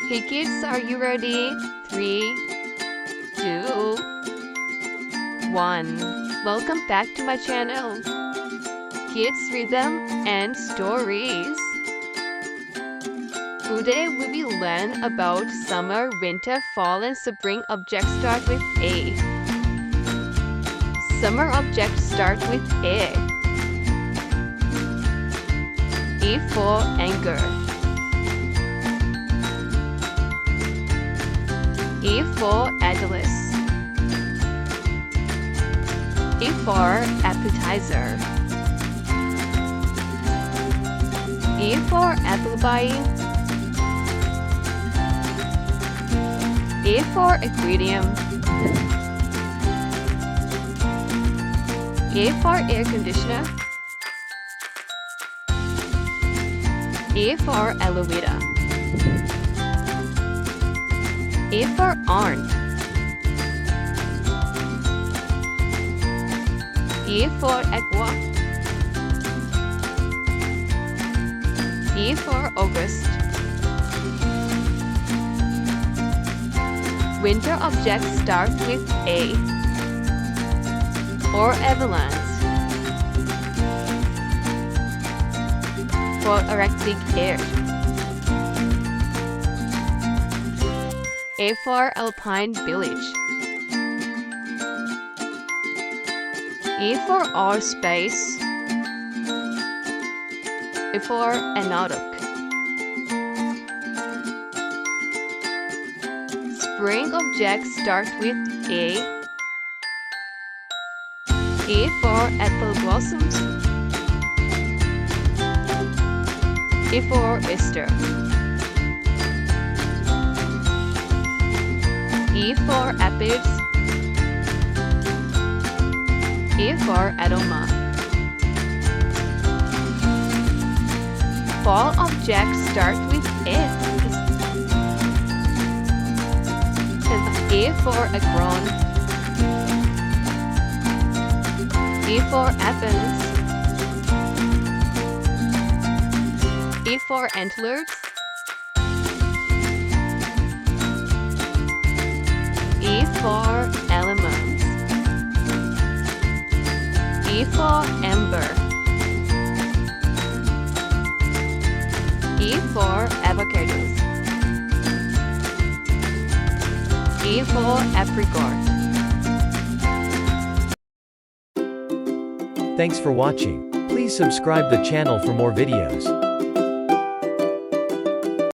Hey kids, are you ready? 3, 2, 1. Welcome back to my channel, Kids Rhythm and Stories. Today we will learn about summer, winter, fall and spring objects start with A. Summer objects start with A. A for anger. A for Atlas. A for appetizer. A for Appleby. A for aquarium. A for air conditioner. A for aloe vera. A for aunt. A for aqua. A for August. Winter objects start with A. For avalanche. For Arctic air. A for alpine village. A for our space. A for Antarctic. Spring objects start with A. A for apple blossoms. A for Easter. A for aphids. A for aroma. Fall objects start with F. A for Acorn. A for Athens. A for antlers. A for elements. A for amber. A for avocados. A for apricot. Thanks for watching. Please subscribe the channel for more videos.